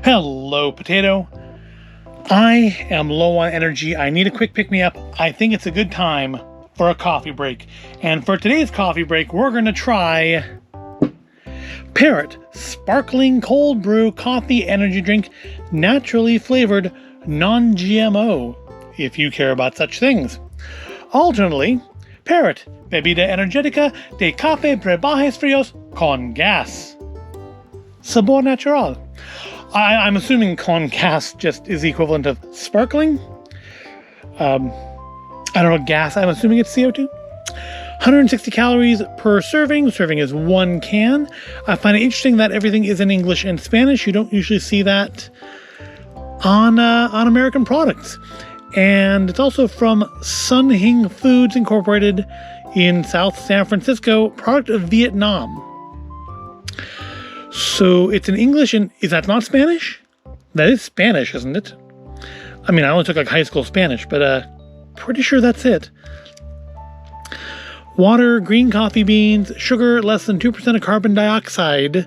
Hello, Potato. I am low on energy. I need a quick pick-me-up. I think it's a good time for a coffee break. And for today's coffee break, we're going to try Parrot Sparkling Cold Brew Coffee Energy Drink, naturally flavored, non-GMO, if you care about such things. Alternately, Parrot Bebida Energética de Café Brebajes Fríos con Gas. Sabor natural. I'm assuming con gas just is the equivalent of sparkling. I don't know, gas, I'm assuming it's CO2. 160 calories per serving. Serving is 1 can. I find it interesting that everything is in English and Spanish. You don't usually see that on American products. And it's also from Sun Hing Foods Incorporated in South San Francisco, product of Vietnam. So it's in English, and is that not Spanish? That is Spanish, isn't it? I mean, I only took like high school Spanish, but pretty sure that's it. Water, green coffee beans, sugar, less than 2% of carbon dioxide,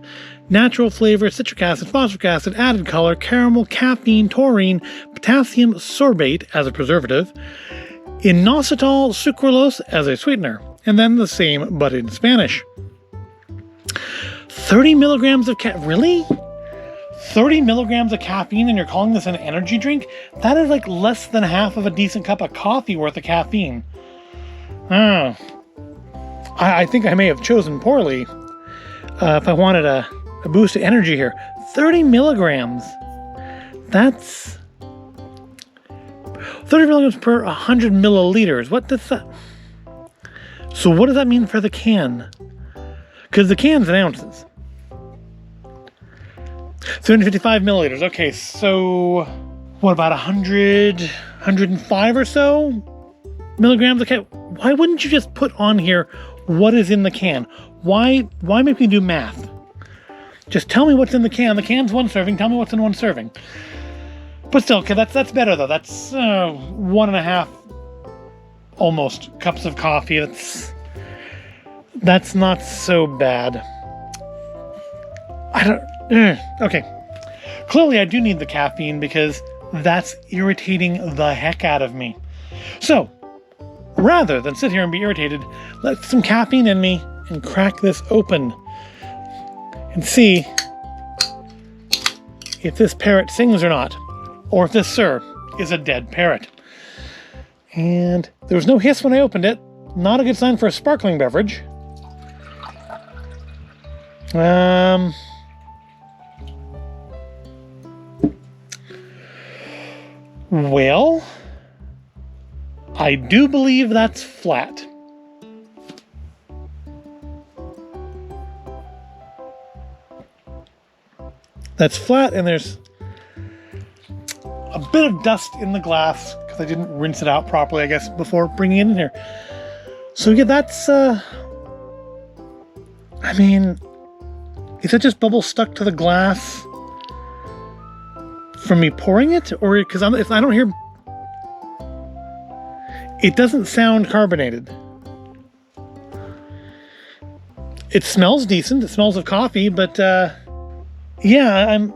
natural flavor, citric acid, phosphoric acid, added color, caramel, caffeine, taurine, potassium sorbate as a preservative, inositol sucralose as a sweetener, and then the same but in Spanish. 30 milligrams of really? 30 milligrams of caffeine and you're calling this an energy drink? That is like less than half of a decent cup of coffee worth of caffeine. Oh. I think I may have chosen poorly if I wanted a boost of energy here. 30 milligrams. That's 30 milligrams per 100 milliliters. What does that... So what does that mean for the can? Because the can's in ounces. 355 milliliters. Okay, so what about 100, 105 or so milligrams? Okay, why wouldn't you just put on here what is in the can? Why make me do math? Just tell me what's in the can. The can's 1 serving. Tell me what's in 1 serving. But still, okay, that's better though. That's 1.5 almost cups of coffee. That's not so bad. Okay. Clearly I do need the caffeine because that's irritating the heck out of me. So, rather than sit here and be irritated, let some caffeine in me and crack this open and see if this parrot sings or not, or if this sir is a dead parrot. And there was no hiss when I opened it. Not a good sign for a sparkling beverage. Well, I do believe that's flat. That's flat, and there's a bit of dust in the glass because I didn't rinse it out properly, I guess, before bringing it in here. So yeah, that's, I mean, is that just bubbles stuck to the glass from me pouring it? Or because I don't hear... It doesn't sound carbonated. It smells decent. It smells of coffee, but yeah, I'm...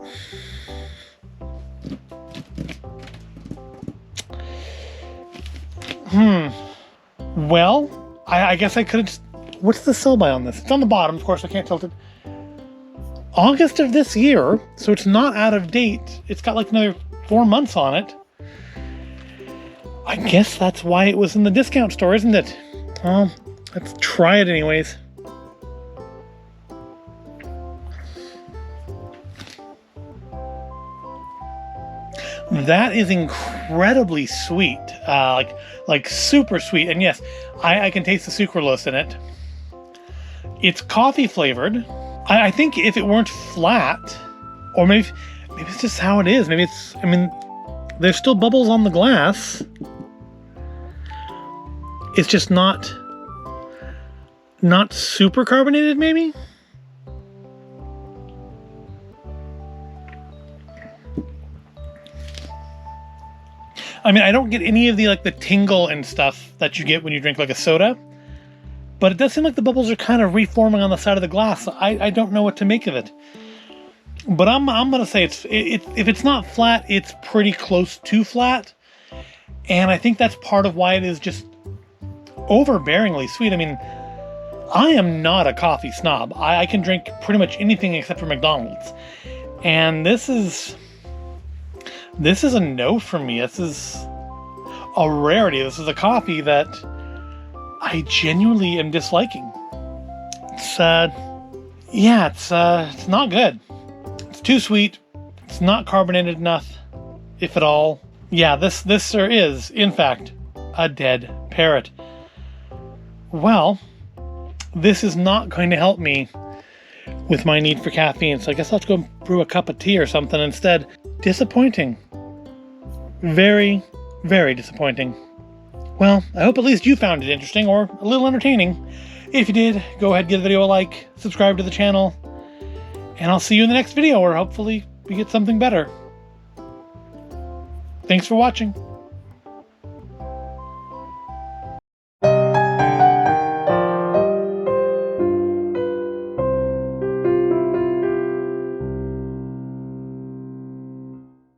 Well, I guess I could have... What's the sell-by on this? It's on the bottom, of course, I can't tilt it. August of this year, so it's not out of date. It's got like another 4 months on it. I guess that's why it was in the discount store, isn't it? Well, let's try it anyways. That is incredibly sweet, like super sweet. And yes, I can taste the sucralose in it. It's coffee flavored. I think if it weren't flat, or maybe it's just how it is. Maybe it's, I mean, there's still bubbles on the glass. It's just not super carbonated, maybe? I mean, I don't get any of the like the tingle and stuff that you get when you drink like a soda, but it does seem like the bubbles are kind of reforming on the side of the glass. So I don't know what to make of it. But I'm gonna say if it's not flat, it's pretty close to flat, and I think that's part of why it is just overbearingly sweet. I mean, I am not a coffee snob. I can drink pretty much anything except for McDonald's, and this is a no for me. This is a rarity. This is a coffee that I genuinely am disliking. It's it's not good. It's too sweet. It's not carbonated enough, if at all. Yeah, this sir is, in fact, a dead parrot. Well, this is not going to help me with my need for caffeine, so I guess I'll have to go brew a cup of tea or something instead. Disappointing. Very, very disappointing. Well, I hope at least you found it interesting or a little entertaining. If you did, go ahead, give the video a like, subscribe to the channel, and I'll see you in the next video where hopefully we get something better. Thanks for watching.